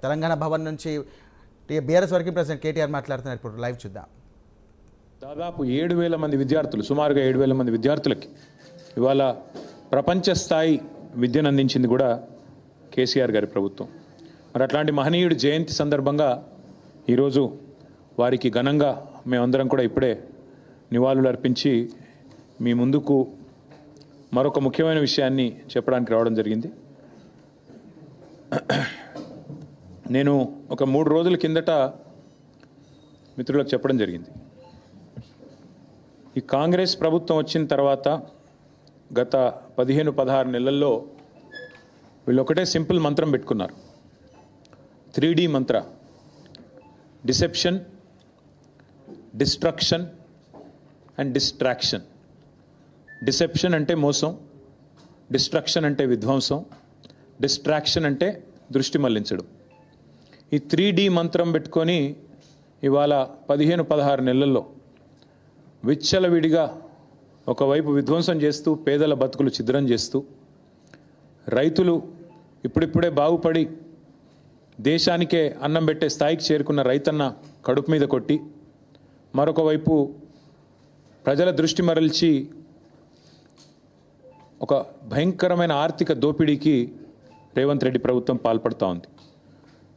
తెలంగాణ భవన్ నుంచి BRS working president KTR మాట్లాడుతున్నారు. ఇప్పుడు లైవ్ చూద్దాం. దాదాపు 7,000 మంది విద్యార్థులు, సుమారుగా 7,000 మంది విద్యార్థులకి ఇవాళ ప్రపంచ స్థాయి విద్యను అందించింది కూడా కేసీఆర్ గారి ప్రభుత్వం. మరి అట్లాంటి మహనీయుడి జయంతి సందర్భంగా ఈరోజు వారికి ఘనంగా మేమందరం కూడా ఇప్పుడే నివాళులు అర్పించి మీ ముందుకు మరొక ముఖ్యమైన విషయాన్ని చెప్పడానికి రావడం జరిగింది. నేను ఒక 3 రోజుల కిందట మిత్రులకు చెప్పడం జరిగింది. ఈ కాంగ్రెస్ ప్రభుత్వం వచ్చిన తర్వాత గత 15-16 నెలల్లో వీళ్ళు ఒకటే సింపుల్ మంత్రం పెట్టుకున్నారు. 3D Mantra: deception, destruction and distraction. Deception అంటే మోసం, డిస్ట్రక్షన్ అంటే విధ్వంసం, డిస్ట్రాక్షన్ అంటే దృష్టి మళ్లించడం. ఈ 3D మంత్రం పెట్టుకొని ఇవాళ 15-16 నెలల్లో విచ్చలవిడిగా ఒకవైపు విధ్వంసం చేస్తూ, పేదల బతుకులు ఛిద్రం చేస్తూ, రైతులు ఇప్పుడిప్పుడే బాగుపడి దేశానికే అన్నం పెట్టే స్థాయికి చేరుకున్న రైతన్న కడుపు మీద కొట్టి, మరొక వైపు ప్రజల దృష్టి మరల్చి ఒక భయంకరమైన ఆర్థిక దోపిడీకి రేవంత్ రెడ్డి ప్రభుత్వం పాల్పడుతూ ఉంది.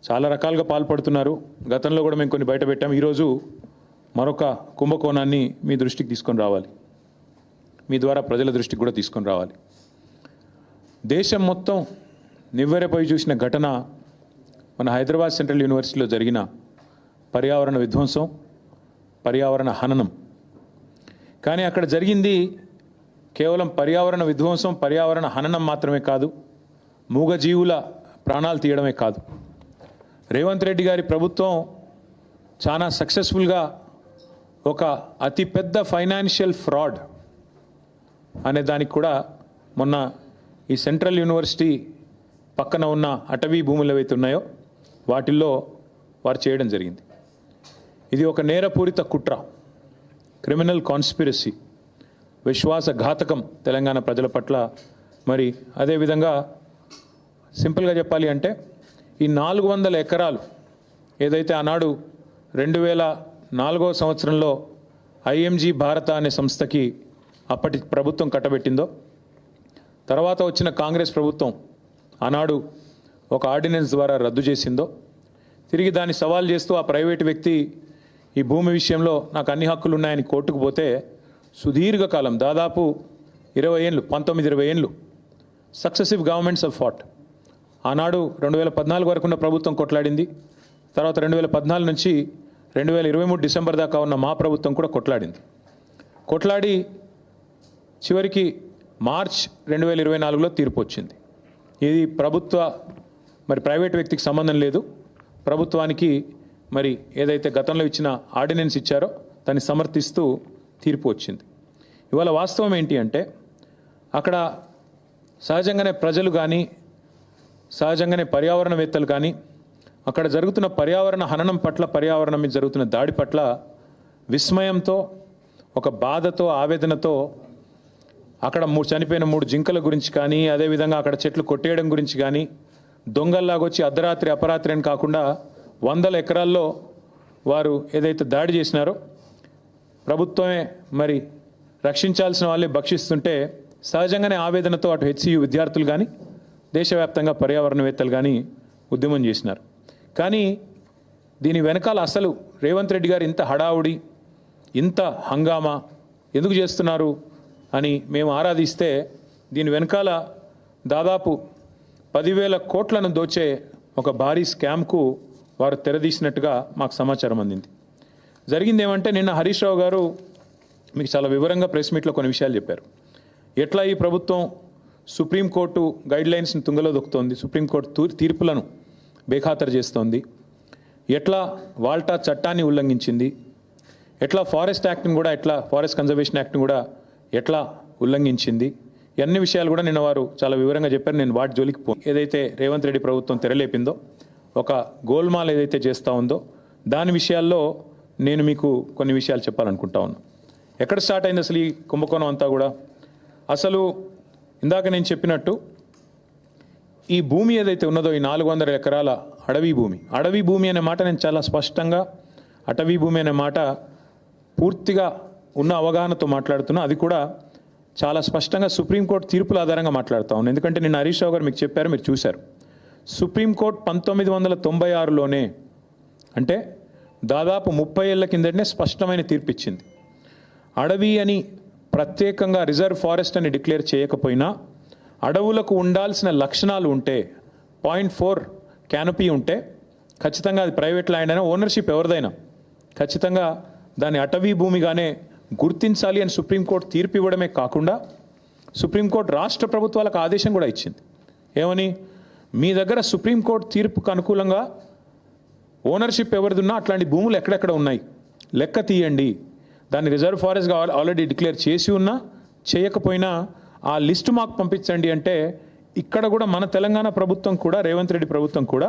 చాలా రకాలుగా పాల్పడుతున్నారు. గతంలో కూడా మేము కొన్ని బయట పెట్టాం. ఈరోజు మరొక కుంభకోణాన్ని మీ దృష్టికి తీసుకొని రావాలి, మీ ద్వారా ప్రజల దృష్టికి కూడా తీసుకొని రావాలి. దేశం మొత్తం నివ్వెరపోయి చూసిన ఘటన మన హైదరాబాద్ సెంట్రల్ యూనివర్సిటీలో జరిగిన పర్యావరణ విధ్వంసం, పర్యావరణ హననం. కానీ అక్కడ జరిగింది కేవలం పర్యావరణ విధ్వంసం, పర్యావరణ హననం మాత్రమే కాదు, మూగజీవుల ప్రాణాలు తీయడమే కాదు. రేవంత్ రెడ్డి గారి ప్రభుత్వం చాలా సక్సెస్ఫుల్గా ఒక అతిపెద్ద ఫైనాన్షియల్ ఫ్రాడ్ అనే దానికి కూడా మొన్న ఈ సెంట్రల్ యూనివర్సిటీ పక్కన ఉన్న అటవీ భూములు ఏవైతే ఉన్నాయో వాటిల్లో వారు చేయడం జరిగింది. ఇది ఒక నేరపూరిత కుట్ర, క్రిమినల్ కాన్స్పిరసీ, విశ్వాసఘాతకం తెలంగాణ ప్రజల పట్ల. మరి అదేవిధంగా సింపుల్గా చెప్పాలి అంటే ఈ 400 ఎకరాలు ఏదైతే ఆనాడు 2004వ సంవత్సరంలో ఐఎంజీ భారత అనే సంస్థకి అప్పటి ప్రభుత్వం కట్టబెట్టిందో, తర్వాత వచ్చిన కాంగ్రెస్ ప్రభుత్వం ఆనాడు ఒక ఆర్డినెన్స్ ద్వారా రద్దు చేసిందో, తిరిగి దాన్ని సవాల్ చేస్తూ ఆ ప్రైవేటు వ్యక్తి ఈ భూమి విషయంలో నాకు అన్ని హక్కులు ఉన్నాయని కోర్టుకు పోతే సుదీర్ఘకాలం, దాదాపు 20 ఏళ్ళు, 19-20 ఏళ్ళు సక్సెసివ్ గవర్నమెంట్స్ ఆఫ్ ఫాట్. ఆనాడు 2014 వరకు ఉన్న ప్రభుత్వం కొట్లాడింది. తర్వాత 2014 నుంచి 2023 డిసెంబర్ దాకా ఉన్న మా ప్రభుత్వం కూడా కొట్లాడి చివరికి మార్చ్ 2024లో తీర్పు వచ్చింది. ఇది ప్రభుత్వ మరి ప్రైవేట్ వ్యక్తికి సంబంధం లేదు. ప్రభుత్వానికి మరి ఏదైతే గతంలో ఇచ్చిన ఆర్డినెన్స్ ఇచ్చారో దాన్ని సమర్థిస్తూ తీర్పు వచ్చింది. ఇవాళ వాస్తవం ఏంటి అంటే అక్కడ సహజంగానే ప్రజలు కానీ, సహజంగానే పర్యావరణవేత్తలు కానీ అక్కడ జరుగుతున్న పర్యావరణ హననం పట్ల, పర్యావరణం మీద జరుగుతున్న దాడి పట్ల విస్మయంతో, ఒక బాధతో, ఆవేదనతో అక్కడ చనిపోయిన 3 జింకల గురించి కానీ, అదేవిధంగా అక్కడ చెట్లు కొట్టేయడం గురించి కానీ, దొంగల్లాగొచ్చి అర్ధరాత్రి అపరాత్రి అని కాకుండా 100 ఎకరాల్లో వారు ఏదైతే దాడి చేసినారో ప్రభుత్వమే మరి రక్షించాల్సిన వాళ్ళే భక్షిస్తుంటే సహజంగానే ఆవేదనతో అటు హెచ్సియు విద్యార్థులు కానీ, దేశవ్యాప్తంగా పర్యావరణవేత్తలు కానీ ఉద్యమం చేసినారు. కానీ దీని వెనకాల అసలు రేవంత్ రెడ్డి గారు ఇంత హడావుడి, ఇంత హంగామా ఎందుకు చేస్తున్నారు అని మేము ఆరాధిస్తే దీని వెనకాల దాదాపు 10,000 కోట్లను దోచే ఒక భారీ స్కామ్కు వారు తెరదీసినట్టుగా మాకు సమాచారం అందింది. జరిగింది ఏమంటే నిన్న హరీష్ రావు గారు మీకు చాలా వివరంగా ప్రెస్ మీట్లో కొన్ని విషయాలు చెప్పారు. ఎట్లా ఈ ప్రభుత్వం సుప్రీంకోర్టు గైడ్లైన్స్ని తుంగలో దొక్కుతోంది, సుప్రీంకోర్టు తీర్పులను బేఖాతరు చేస్తోంది, ఎట్లా వాల్టా చట్టాన్ని ఉల్లంఘించింది, ఎట్లా ఫారెస్ట్ యాక్ట్ని కూడా, ఎట్లా ఫారెస్ట్ కన్జర్వేషన్ యాక్ట్ని కూడా ఎట్లా ఉల్లంఘించింది, ఇవన్నీ విషయాలు కూడా నిన్న వారు చాలా వివరంగా చెప్పారు. నేను వాటి జోలికి ఏదైతే రేవంత్ రెడ్డి ప్రభుత్వం తెరలేపిందో, ఒక గోల్మాల్ ఏదైతే చేస్తూ ఉందో దాని విషయాల్లో నేను మీకు కొన్ని విషయాలు చెప్పాలనుకుంటా ఉన్నా. ఎక్కడ స్టార్ట్ అయింది అసలు ఈ కుంభకోణం అంతా కూడా? అసలు ఇందాక నేను చెప్పినట్టు ఈ భూమి ఏదైతే ఉన్నదో, ఈ 400 ఎకరాల అడవి భూమి. అడవి భూమి అనే మాట నేను చాలా స్పష్టంగా అటవీ భూమి అనే మాట పూర్తిగా ఉన్న అవగాహనతో మాట్లాడుతున్నా. అది కూడా చాలా స్పష్టంగా సుప్రీంకోర్టు తీర్పుల ఆధారంగా మాట్లాడుతా ఉన్నాను. ఎందుకంటే నిన్న హరీష్ రావు గారు మీకు చెప్పారు, మీరు చూశారు. సుప్రీంకోర్టు 1996లోనే, అంటే దాదాపు 30 ఏళ్ల కిందటనే స్పష్టమైన తీర్పు ఇచ్చింది. అడవి అని ప్రత్యేకంగా రిజర్వ్ ఫారెస్ట్ అని డిక్లేర్ చేయకపోయినా అడవులకు ఉండాల్సిన లక్షణాలు ఉంటే 0.4 క్యానపీ ఉంటే ఖచ్చితంగా అది ప్రైవేట్ ల్యాండ్ అయినా ఓనర్షిప్ ఎవరిదైనా ఖచ్చితంగా దాన్ని అటవీ భూమిగానే గుర్తించాలి అని సుప్రీంకోర్టు తీర్పు ఇవ్వడమే కాకుండా సుప్రీంకోర్టు రాష్ట్ర ప్రభుత్వాలకు ఆదేశం కూడా ఇచ్చింది. ఏమని? మీ దగ్గర సుప్రీంకోర్టు తీర్పుకు అనుకూలంగా ఓనర్షిప్ ఎవరిదున్నా అట్లాంటి భూములు ఎక్కడెక్కడ ఉన్నాయి లెక్క తీయండి. దాన్ని రిజర్వ్ ఫారెస్ట్గా ఆల్రెడీ డిక్లేర్ చేసి ఉన్నా చేయకపోయినా ఆ లిస్టు మాకు పంపించండి అంటే ఇక్కడ కూడా మన తెలంగాణ ప్రభుత్వం కూడా, రేవంత్ రెడ్డి ప్రభుత్వం కూడా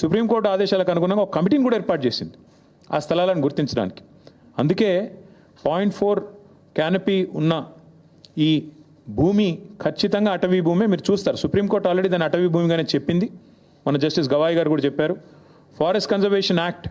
సుప్రీంకోర్టు ఆదేశాలకు అనుగుణంగా ఒక కమిటీని కూడా ఏర్పాటు చేసింది ఆ స్థలాలను గుర్తించడానికి. అందుకే 0.4 క్యానపీ ఉన్న ఈ భూమి ఖచ్చితంగా అటవీ భూమే. మీరు చూస్తారు సుప్రీంకోర్టు ఆల్రెడీ దాన్ని అటవీ భూమిగానే చెప్పింది. మన జస్టిస్ గవాయ్ గారు కూడా చెప్పారు. Forest conservation act